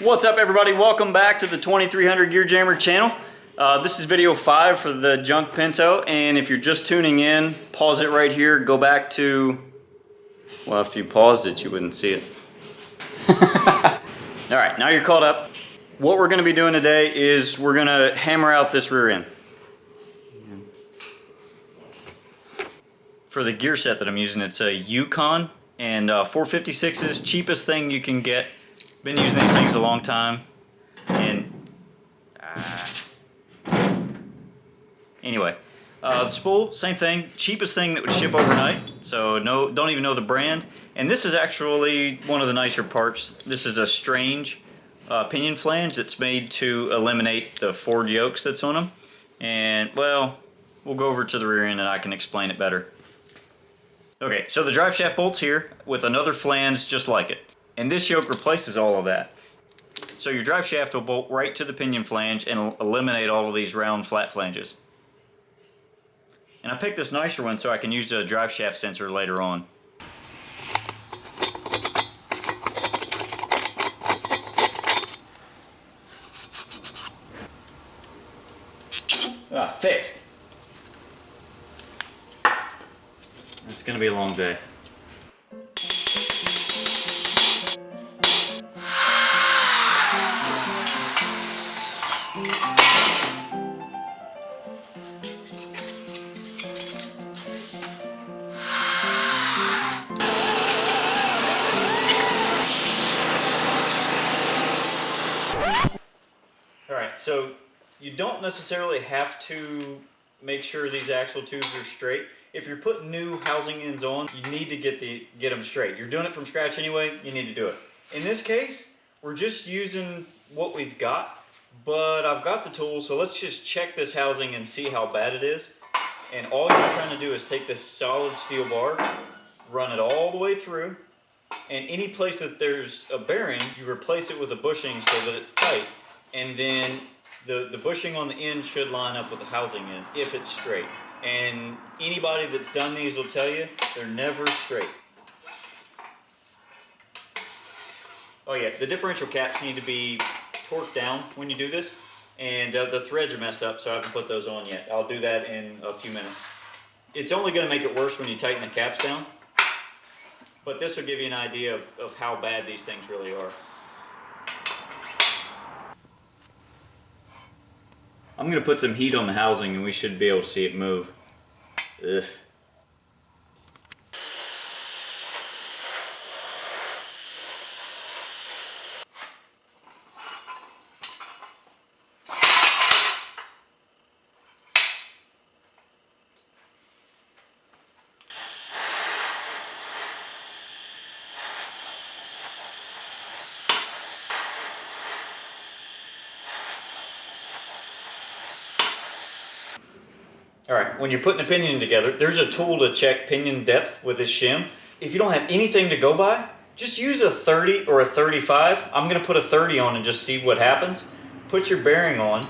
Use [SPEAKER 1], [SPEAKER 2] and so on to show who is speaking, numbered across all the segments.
[SPEAKER 1] What's up, everybody? Welcome back to the 2300 Gear Jammer channel. This is video 5 for the junk Pinto, and if you're just tuning in, pause it right here, go back to, well, if you paused it you wouldn't see it. Alright, now you're caught up. What we're going to be doing today is we're going to hammer out this rear end. For the gear set that I'm using, it's a Yukon, and 456's cheapest thing you can get. Been using these things a long time, and anyway, the spool, same thing, cheapest thing that would ship overnight, so don't even know the brand. And this is actually one of the nicer parts. This is a strange pinion flange that's made to eliminate the Ford yokes that's on them. And well, we'll go over to the rear end and I can explain it better. Okay, so the drive shaft bolt's here with another flange just like it. And this yoke replaces all of that. So your drive shaft will bolt right to the pinion flange and eliminate all of these round flat flanges. And I picked this nicer one so I can use a drive shaft sensor later on. Fixed. It's going to be a long day. Alright, so you don't necessarily have to make sure these axle tubes are straight. If you're putting new housing ends on, you need to get them straight. You're doing it from scratch anyway, you need to do it. In this case, we're just using what we've got, but I've got the tools, so let's just check this housing and see how bad it is. And all you're trying to do is take this solid steel bar, run it all the way through, and any place that there's a bearing, you replace it with a bushing so that it's tight. And then the bushing on the end should line up with the housing end if it's straight. And anybody that's done these will tell you they're never straight. Oh yeah, the differential caps need to be torqued down when you do this, and the threads are messed up, so I haven't put those on yet. I'll do that in a few minutes. It's only going to make it worse when you tighten the caps down, but this will give you an idea of how bad these things really are. I'm going to put some heat on the housing and we should be able to see it move. Ugh. Alright, when you're putting a pinion together, there's a tool to check pinion depth with this shim. If you don't have anything to go by, just use a 30 or a 35. I'm going to put a 30 on and just see what happens. Put your bearing on,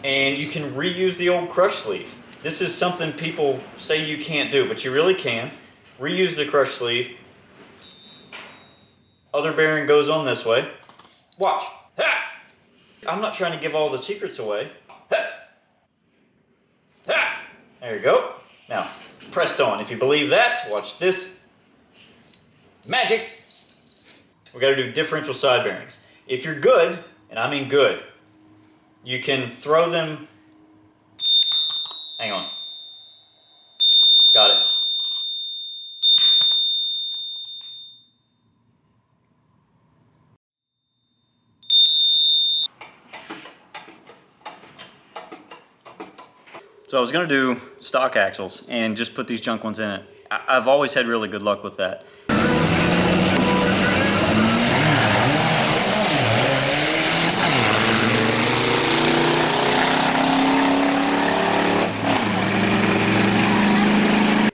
[SPEAKER 1] and you can reuse the old crush sleeve. This is something people say you can't do, but you really can. Reuse the crush sleeve. Other bearing goes on this way. Watch. Ha! I'm not trying to give all the secrets away. Ha! Ha! There you go. Now, pressed on. If you believe that, watch this. Magic! We got to do differential side bearings. If you're good, and I mean good, you can throw them. Hang on. Got it. So I was going to do stock axles and just put these junk ones in it. I've always had really good luck with that.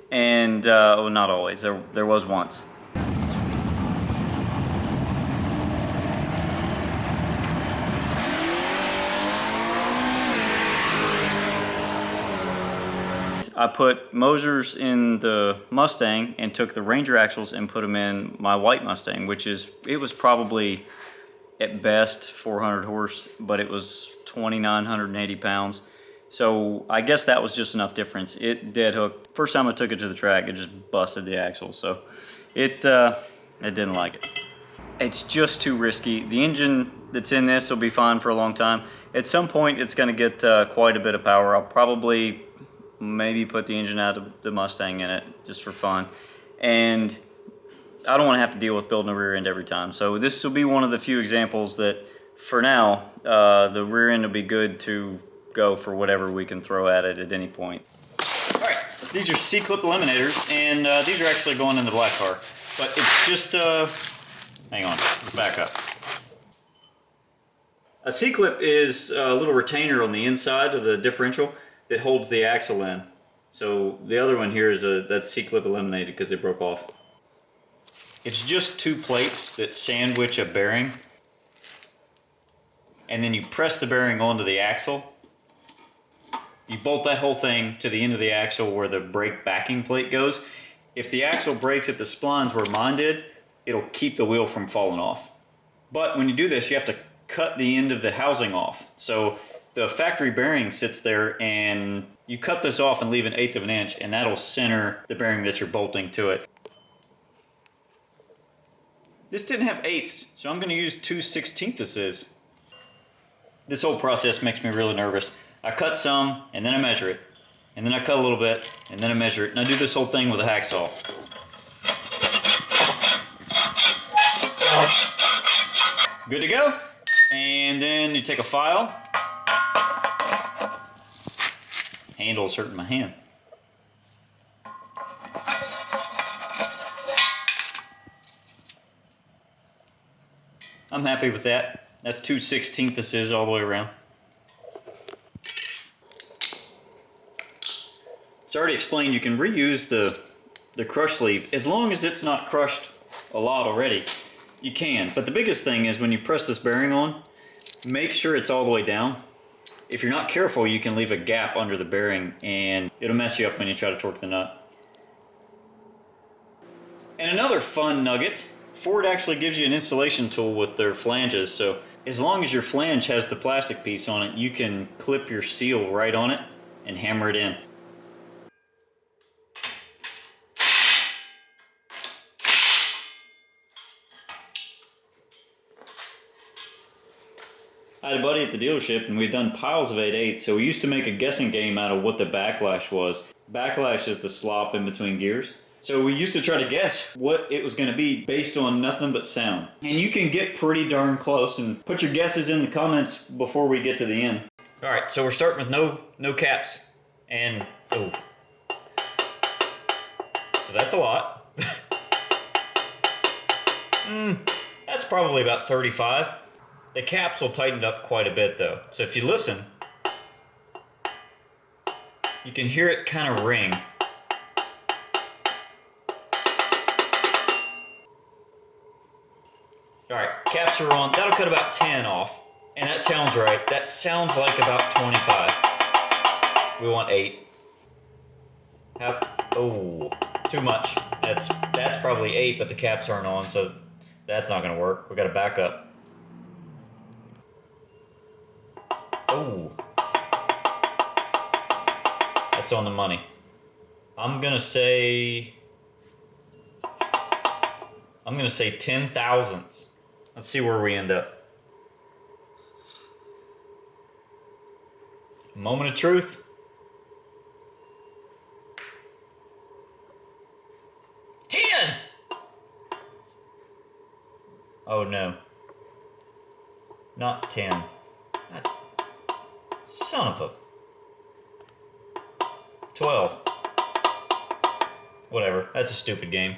[SPEAKER 1] And, well, not always. There was once. I put Mosers in the Mustang and took the Ranger axles and put them in my white Mustang, which is, it was probably at best 400 horse, but it was 2,980 pounds. So I guess that was just enough difference. It dead hooked. First time I took it to the track, it just busted the axle. So it didn't like it. It's just too risky. The engine that's in this will be fine for a long time. At some point, it's going to get quite a bit of power. I'll probably maybe put the engine out of the Mustang in it just for fun. And I don't want to have to deal with building a rear end every time. So this will be one of the few examples that, for now, the rear end will be good to go for whatever we can throw at it at any point. All right, these are C-clip eliminators, and these are actually going in the black car. But it's just, hang on, let's back up. A C-clip is a little retainer on the inside of the differential that holds the axle in. So the other one here is that's C-clip eliminated because it broke off. It's just two plates that sandwich a bearing, and then you press the bearing onto the axle. You bolt that whole thing to the end of the axle where the brake backing plate goes. If the axle breaks at the splines where mine did, it'll keep the wheel from falling off. But when you do this, you have to cut the end of the housing off. So the factory bearing sits there, and you cut this off and leave 1/8 of an inch, and that'll center the bearing that you're bolting to it. This didn't have eighths, so I'm going to use 2/16. This whole process makes me really nervous. I cut some, and then I measure it. And then I cut a little bit, and then I measure it. And I do this whole thing with a hacksaw. Good to go. And then you take a file. Handle's hurting my hand. I'm happy with that. That's 2/16 all the way around. It's already explained you can reuse the crush sleeve as long as it's not crushed a lot already. You can, but the biggest thing is when you press this bearing on, make sure it's all the way down. If you're not careful, you can leave a gap under the bearing and it'll mess you up when you try to torque the nut. And another fun nugget, Ford actually gives you an installation tool with their flanges, so as long as your flange has the plastic piece on it, you can clip your seal right on it and hammer it in. I had a buddy at the dealership and we'd done piles of 8/8, so we used to make a guessing game out of what the backlash was. Backlash is the slop in between gears. So we used to try to guess what it was going to be based on nothing but sound. And you can get pretty darn close, and put your guesses in the comments before we get to the end. All right, so we're starting with no caps. And, oh. So that's a lot. That's probably about 35. The caps will tighten up quite a bit though. So if you listen, you can hear it kind of ring. All right, caps are on. That'll cut about 10 off. And that sounds right. That sounds like about 25. We want 8. Oh, too much. That's probably 8, but the caps aren't on, so that's not gonna work. We gotta back up. Oh, that's on the money. I'm gonna say 10 thousandths. Let's see where we end up. Moment of truth. 10! Oh no. Not 10. Son of a... 12. Whatever, that's a stupid game.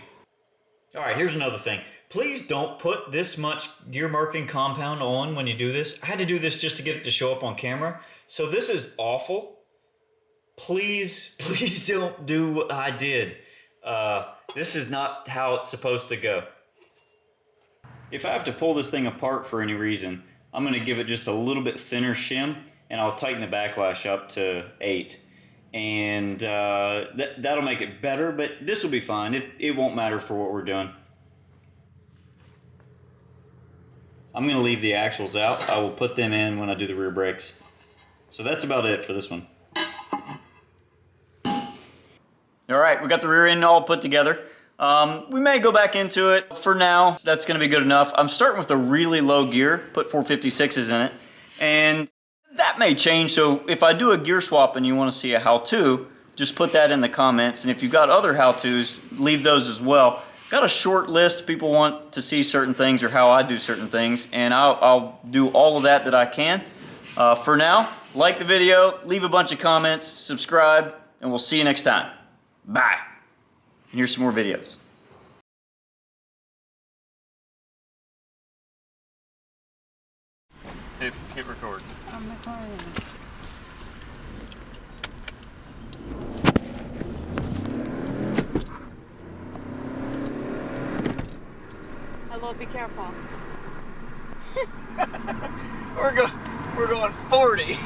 [SPEAKER 1] Alright, here's another thing. Please don't put this much gear marking compound on when you do this. I had to do this just to get it to show up on camera. So this is awful. Please don't do what I did. This is not how it's supposed to go. If I have to pull this thing apart for any reason, I'm going to give it just a little bit thinner shim, and I'll tighten the backlash up to 8. And that'll make it better, but this will be fine. It won't matter for what we're doing. I'm gonna leave the axles out. I will put them in when I do the rear brakes. So that's about it for this one. All right, we got the rear end all put together. We may go back into it. For now, that's gonna be good enough. I'm starting with a really low gear, put 456s in it, and that may change. So if I do a gear swap and you wanna see a how-to, just put that in the comments. And if you've got other how-tos, leave those as well. Got a short list. People want to see certain things or how I do certain things, and I'll do all of that I can. For now, like the video, leave a bunch of comments, subscribe, and we'll see you next time. Bye. And here's some more videos. Hit record.
[SPEAKER 2] I'm recording. Hello, be careful.
[SPEAKER 1] We're going 40.